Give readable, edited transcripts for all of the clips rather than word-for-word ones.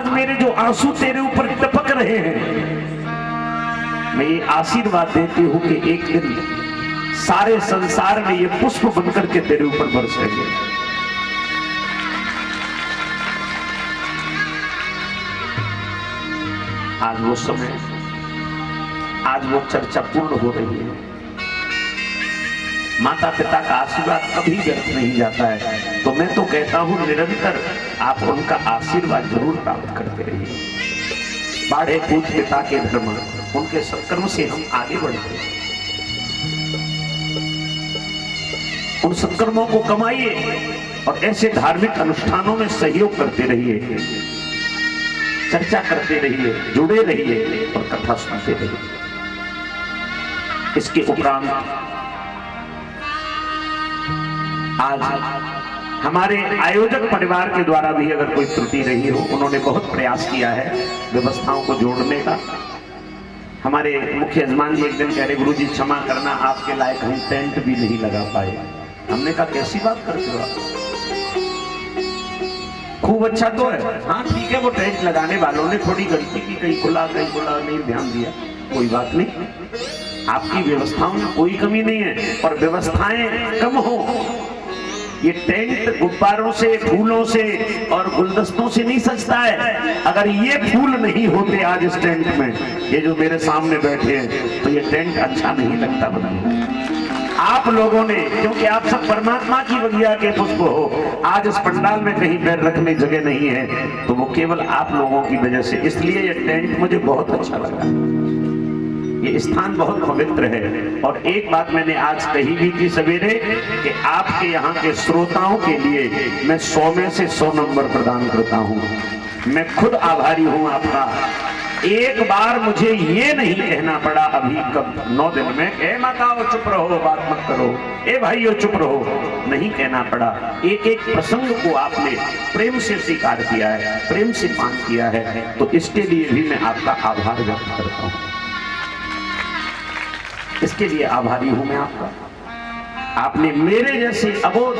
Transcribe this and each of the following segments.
आज मेरे जो आंसू तेरे ऊपर टपक रहे हैं, मैं ये आशीर्वाद देती हूं कि एक दिन सारे संसार में ये पुष्प बनकर के तेरे ऊपर बरसेंगे। आज वो समय, आज वो चर्चा पूर्ण हो रही है। माता पिता का आशीर्वाद कभी व्यर्थ नहीं जाता है, तो मैं तो कहता हूं निरंतर आप उनका आशीर्वाद जरूर प्राप्त करते रहिए। बाढ़े पूत पिता के धर्म, उनके सत्कर्म से हम आगे बढ़ते हैं। उन सत्कर्मों को कमाइए और ऐसे धार्मिक अनुष्ठानों में सहयोग करते रहिए, चर्चा करते रहिए, जुड़े रहिए और कथा सुनते रहिए। इसके उपरांत आज हमारे आयोजक परिवार के द्वारा भी अगर कोई त्रुटि रही हो, उन्होंने बहुत प्रयास किया है व्यवस्थाओं को जोड़ने का। हमारे मुख्य यजमान जी एक दिन कह रहे, गुरुजी क्षमा करना, आपके लायक हम टेंट भी नहीं लगा पाए। हमने कहा कैसी बात करते हो आप, खूब अच्छा तो है। हाँ ठीक है, वो टेंट लगाने वालों ने थोड़ी गलती की, कहीं खुला नहीं ध्यान दिया, कोई बात नहीं। आपकी व्यवस्थाओं में कोई कमी नहीं है, और व्यवस्थाएं कम हो, ये टेंट गुब्बारों से, फूलों से और गुलदस्तों से नहीं सजता है। अगर ये फूल नहीं होते आज इस टेंट में, ये जो मेरे सामने बैठे हैं, तो ये टेंट अच्छा नहीं लगता बना। आप लोगों ने, क्योंकि आप सब परमात्मा की बगिया के पुष्प हो, आज इस पंडाल में कहीं पैर रखने जगह नहीं है, तो वो केवल आप लोगों की वजह से। इसलिए ये टेंट मुझे बहुत अच्छा लगा, ये स्थान बहुत पवित्र है। और एक बात मैंने आज कही भी थी सवेरे कि आपके यहाँ के श्रोताओं के लिए मैं 100 में से 100 नंबर प्रदान करता हूँ। मैं खुद आभारी हूँ आपका। एक बार मुझे ये नहीं कहना पड़ा अभी कब 9 दिन में, ए माताओं चुप रहो, बात मत करो, ए भाइयों चुप रहो, नहीं कहना पड़ा। एक एक प्रसंग को आपने प्रेम से स्वीकार किया है, प्रेम से पान किया है, तो इसके लिए भी मैं आपका आभार व्यक्त करता हूँ। इसके लिए आभारी हूं मैं आपका। आपने मेरे जैसे अबोध,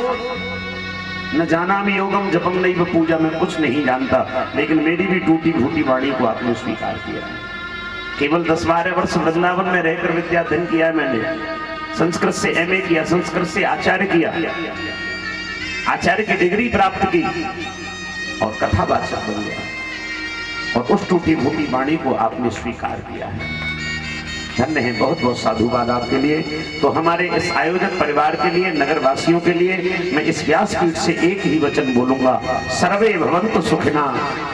न जानामि योगम जपम नैव पूजा, में कुछ नहीं जानता, लेकिन मेरी भी टूटी फूटी वाणी को आपने स्वीकार किया। केवल 10-12 वर्ष वृंदावन में रहकर विद्या अध्ययन किया है मैंने। संस्कृत से MA किया, संस्कृत से आचार्य किया, आचार्य की डिग्री प्राप्त की और कथावाचक बन गया, और उस टूटी फूटी वाणी को आपने स्वीकार किया है। धन्य है, बहुत बहुत साधुवाद आपके लिए। तो हमारे इस आयोजक परिवार के लिए, नगर वासियों के लिए मैं इस व्यासपीठ से एक ही वचन बोलूंगा, सर्वे भवन्तु सुखिना,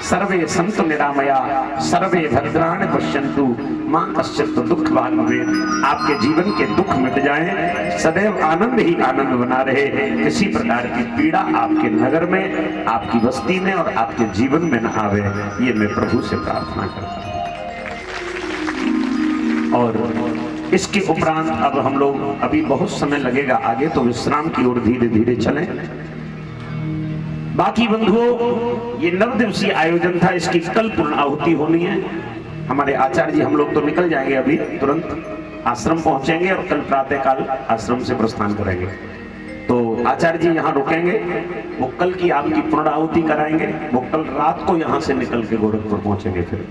सर्वे सन्तु निरामया, सर्वे भद्राणि पश्यन्तु मां कश्चित् दुःख भाग् भवेत्। आपके जीवन के दुख मिट जाएं, सदैव आनंद ही आनंद बना रहे, किसी प्रकार की पीड़ा आपके नगर में, आपकी बस्ती में और आपके जीवन में न आवे, ये मैं प्रभु से प्रार्थना करता हूँ। और इसके उपरांत अब हम लोग, अभी बहुत समय लगेगा आगे, तो विश्राम की ओर धीरे धीरे चलें। बाकी बंधुओं, ये 9 दिवसीय आयोजन था, इसकी कल पूर्ण आहुति होनी है। हमारे आचार्य जी, हम लोग तो निकल जाएंगे अभी, तुरंत आश्रम पहुंचेंगे और कल प्रातःकाल आश्रम से प्रस्थान करेंगे। तो आचार्य जी यहाँ रुकेंगे, वो कल की आपकी पूर्ण आहुति कराएंगे। वो कल रात को यहाँ से निकल के गोरखपुर पहुंचेंगे, फिर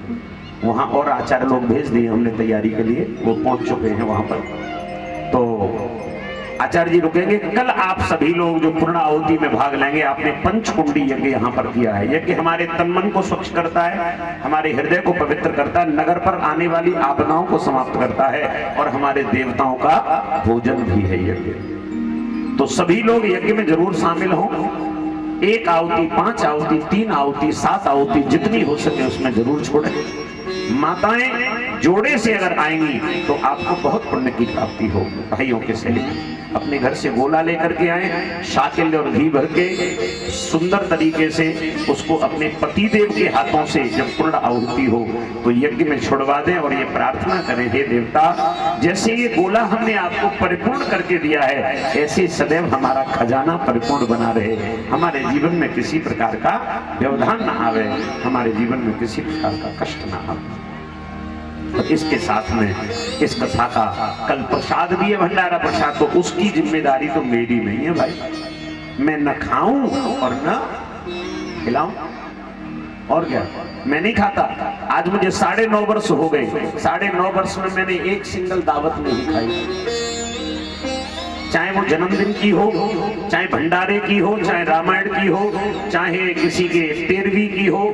वहां और आचार्य लोग भेज दिए हमने तैयारी के लिए, वो पहुंच चुके हैं वहां पर। तो आचार्य जी रुकेंगे। कल आप सभी लोग जो पूर्ण आहुति में भाग लेंगे, आपने पंचकुंडी यज्ञ यहाँ पर किया है। यज्ञ हमारे तन मन को स्वच्छ करता है, हमारे हृदय को पवित्र करता है, नगर पर आने वाली आपदाओं को समाप्त करता है, और हमारे देवताओं का भोजन भी है यज्ञ। तो सभी लोग यज्ञ में जरूर शामिल हों। 1 आहुति, 5 आहुति, 3 आहुति, 7 आहुति, जितनी हो सके उसमें जरूर छोड़ें। माताएं जोड़े से अगर आएंगी तो आपको बहुत पुण्य की प्राप्ति होगी। भाइयों के सहित अपने घर से गोला लेकर के आए, शाकिल और घी भर के सुंदर तरीके से उसको अपने पतिदेव के हाथों से जब पूर्ण आहुति हो तो यज्ञ में छुड़वा दें, और ये प्रार्थना करें, हे देवता, जैसे ये गोला हमने आपको परिपूर्ण करके दिया है, ऐसे सदैव हमारा खजाना परिपूर्ण बना रहे, हमारे जीवन में किसी प्रकार का व्यवधान न आवे, हमारे जीवन में किसी प्रकार का कष्ट न आवे। तो इसके साथ में इस कथा का कल प्रसाद भी है, भंडारा प्रसाद, तो उसकी जिम्मेदारी तो मेरी नहीं है भाई। मैं न खाऊं और न खिलाऊं। और क्या, मैं नहीं खाता। आज मुझे 9.5 वर्ष हो गए, 9.5 वर्ष में मैंने एक सिंगल दावत नहीं खाई, चाहे वो जन्मदिन की हो, चाहे भंडारे की हो, चाहे रामायण की हो, चाहे किसी के 13वीं की हो,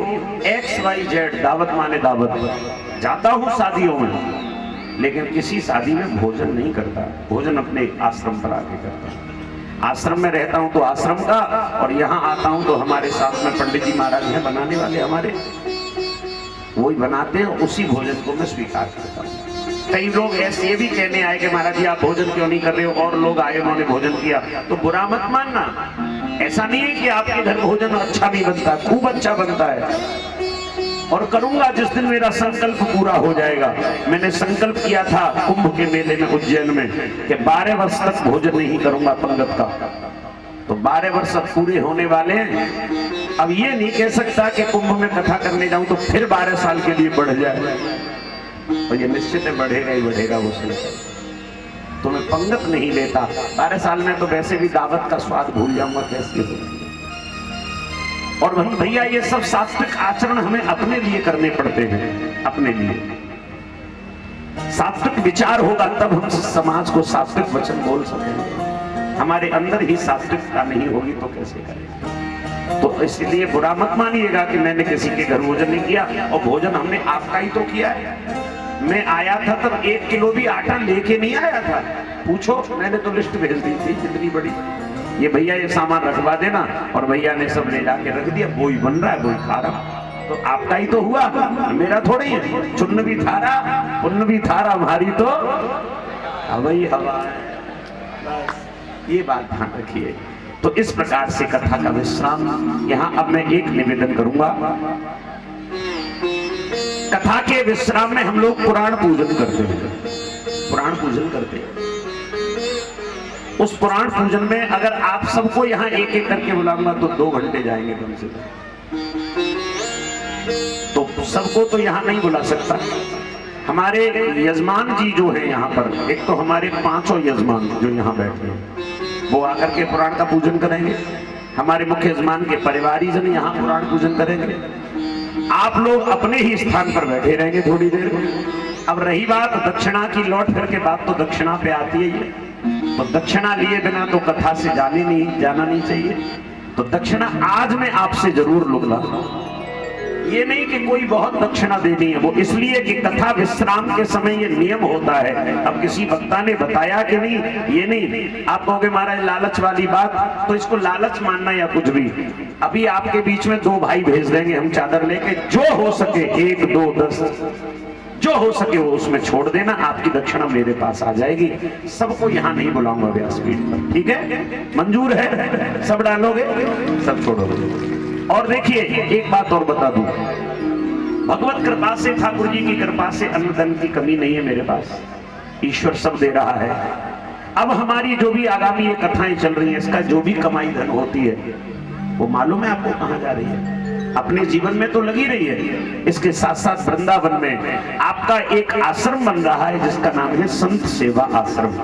XYZ दावत माने दावत। जाता हूं शादियों में, लेकिन किसी शादी में भोजन नहीं करता, भोजन अपने आश्रम पर आके करता। आश्रम में रहता हूं तो आश्रम का, और यहाँ आता हूं तो हमारे साथ में पंडित जी महाराज हैं बनाने वाले हमारे, वही बनाते हैं, उसी भोजन को मैं स्वीकार करता हूँ। कई लोग ऐसे ये भी कहने आए कि महाराज जी आप भोजन क्यों नहीं कर रहे हो, और लोग आए उन्होंने भोजन किया, तो बुरा मत मानना। ऐसा नहीं है कि आपके घर भोजन अच्छा नहीं बनता, खूब अच्छा बनता है, और करूंगा जिस दिन मेरा संकल्प पूरा हो जाएगा। मैंने संकल्प किया था कुंभ के मेले में उज्जैन में कि 12 वर्ष तक भोजन नहीं करूंगा पंगत का, तो 12 वर्ष पूरे होने वाले हैं। अब ये नहीं कह सकता कि कुंभ में कथा करने जाऊं तो फिर 12 साल के लिए बढ़ जाए, तो ये निश्चित है बढ़ेगा ही बढ़ेगा वो सिलसिला। तो मैं पंगत नहीं लेता, 12 साल में तो वैसे भी दावत का स्वाद भूल जाऊंगा कैसे होती है। और भैया ये सब सात्विक आचरण हमें अपने लिए करने पड़ते हैं, अपने लिए सात्विक विचार होगा तब हम समाज को सात्विक वचन बोल सकेंगे। हमारे अंदर ही सात्विकता नहीं होगी तो कैसे करेंगे। तो इसलिए बुरा मत मानिएगा कि मैंने किसी के घर भोजन नहीं किया, और भोजन हमने आपका ही तो किया है। मैं आया था तब 1 किलो भी आटा लेके नहीं आया था, पूछो, मैंने तो लिस्ट भेज दी थी कितनी बड़ी, ये भैया ये सामान रखवा देना, और भैया ने सब ले जाके रख दिया, वही बन रहा है वही खा रहा। तो आपका ही तो हुआ, मेरा थोड़ी है। चुन्न भी थारा, पुण्य भी थारा, हमारी तो हवाई हवा है। ये बात ध्यान रखिए। तो इस प्रकार से कथा का विश्राम। यहाँ अब मैं एक निवेदन करूंगा, कथा के विश्राम में हम लोग पुराण पूजन करते हैं, पुराण पूजन करते हैं। उस पुराण पूजन में अगर आप सबको यहाँ एक एक करके बुलाऊंगा तो 2 घंटे जाएंगे कम से कम, तो सबको तो यहाँ नहीं बुला सकता। हमारे यजमान जी जो है यहाँ पर, एक तो हमारे 5 यजमान जो यहाँ बैठे हैं वो आकर के पुराण का पूजन करेंगे, हमारे मुख्य यजमान के परिवारीजन यहाँ पुराण पूजन करेंगे, आप लोग अपने ही स्थान पर बैठे रहेंगे थोड़ी देर। अब रही बात दक्षिणा की, लौट फिर के बात तो दक्षिणा पे आती है ये, तो दक्षिणा लिए बिना तो कथा से जाना नहीं चाहिए। तो दक्षिणा आज मैं आपसे जरूर लूंगा, ये नहीं कि कोई बहुत दक्षिणा देनी है, वो इसलिए कि कथा विश्राम के समय ये नियम होता है। अब किसी वक्ता ने बताया कि नहीं, ये नहीं आप कहोगे महाराज लालच वाली बात, तो इसको लालच मानना या कुछ भी। अभी आपके बीच में 2 भाई भेज देंगे हम चादर लेके, जो हो सके 1, 2, 10 जो हो सके वो उसमें छोड़ देना, आपकी दक्षिणा मेरे पास आ जाएगी। सबको यहाँ नहीं बुलाऊंगा व्यासपीठ पर, ठीक है? मंजूर है? सब डालोगे, सब छोड़ोगे। और देखिए एक बात और बता दूं, भगवत कृपा से, ठाकुर जी की कृपा से अन्न धन की कमी नहीं है मेरे पास, ईश्वर सब दे रहा है। अब हमारी जो भी आगामी ये कथाएं चल रही है, इसका जो भी कमाई धन होती है वो मालूम है आपको कहाँ जा रही है? अपने जीवन में तो लगी रही है, इसके साथ साथ वृंदावन में आपका एक आश्रम बन रहा है जिसका नाम है संत सेवा आश्रम।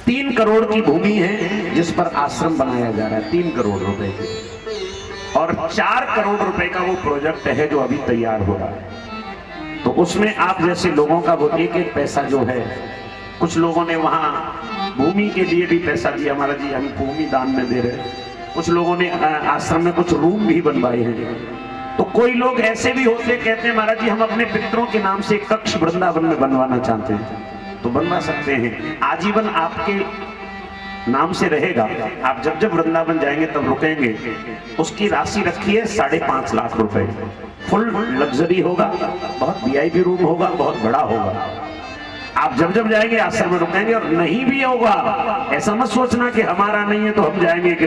3 करोड़ की भूमि है जिस पर आश्रम बनाया जा रहा है, 3 करोड़ रुपए की, और 4 करोड़ रुपए का वो प्रोजेक्ट है जो अभी तैयार हो रहा है। तो उसमें आप जैसे लोगों का वो एक पैसा जो है, कुछ लोगों ने वहां भूमि के लिए भी पैसा दिया, महाराज जी हम भूमि दान में दे रहे हैं। कुछ लोगों ने आश्रम में कुछ रूम भी बनवाए हैं। तो कोई लोग ऐसे भी होते कहते हैं महाराज जी हम अपने पितरों के नाम से एक कक्ष वृंदावन में बनवाना चाहते हैं, तो बनवा सकते हैं। आजीवन आपके नाम से रहेगा, आप जब जब वृंदावन जाएंगे तब रुकेंगे। उसकी राशि रखी है 5.5 लाख रुपए, फुल लग्जरी होगा, बहुत वीआईपी रूम होगा, बहुत बड़ा होगा। आप जब जब जाएंगे आश्रम में रुकेंगे, और नहीं भी होगा ऐसा मत सोचना कि हमारा नहीं है तो हम जाएंगे कि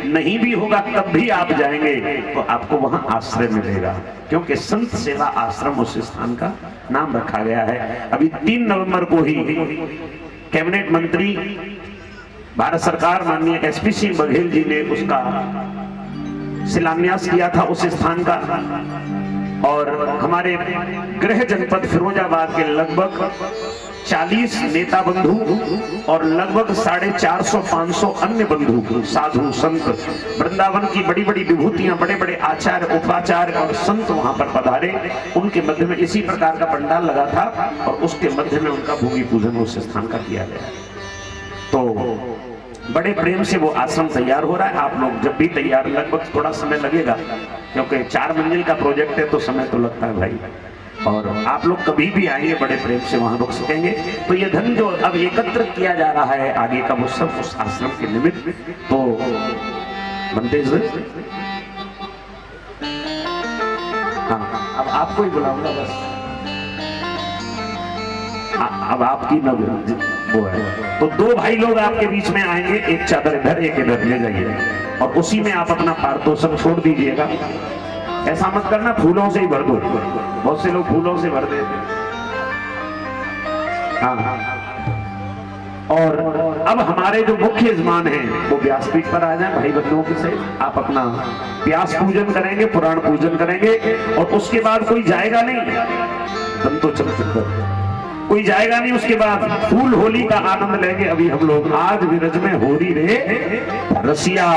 नहीं भी होगा तब भी आप जाएंगे तो आपको वहां आश्रय मिलेगा, क्योंकि संत सेवा आश्रम उस स्थान का नाम रखा गया है। अभी 3 नवंबर को ही कैबिनेट मंत्री भारत सरकार माननीय एसपी सिंह बघेल जी ने उसका शिलान्यास किया था उस स्थान का, और हमारे गृह जनपद फिरोजाबाद के लगभग 40 नेता बंधु और लगभग 450-500 अन्य बंधु साधु संत, वृंदावन की बड़ी बड़ी विभूतियां, बड़े बड़े आचार्य, उपाचार्य और संत वहां पर पधारे। उनके मध्य में इसी प्रकार का पंडाल लगा था और उसके मध्य में उनका भूमि पूजन उस स्थान का किया गया। तो बड़े प्रेम से वो आश्रम तैयार हो रहा है। आप लोग जब भी तैयार, लगभग थोड़ा समय लगेगा क्योंकि 4 मंजिल का प्रोजेक्ट है तो समय तो लगता है भाई। और आप लोग कभी भी आएंगे बड़े प्रेम से वहां रुक सकेंगे। तो ये धन जो अब एकत्र किया जा रहा है आगे का, वो सब उस आश्रम के निमित्त। तो बनते हाँ, अब आपको ही बुलाऊंगा बस। अब आपकी न वो है तो 2 भाई लोग आपके बीच में आएंगे, एक चादर इधर एक इधर ले जाइए और उसी में आप अपना पारतोषक छोड़ दीजिएगा। ऐसा मत करना फूलों से ही भर दो, बहुत से लोग फूलों से भर देते। हाँ, और अब हमारे जो मुख्य यजमान हैं वो व्यासपीठ पर आ जाए भाई बंधुओं के सहित। आप अपना व्यास पूजन करेंगे, पुराण पूजन करेंगे और उसके बाद कोई जाएगा नहीं, दंतो चलचित्र कोई जाएगा नहीं। उसके बाद फूल होली का आनंद लेंगे। अभी हम लोग आज विरज में होली रे रसिया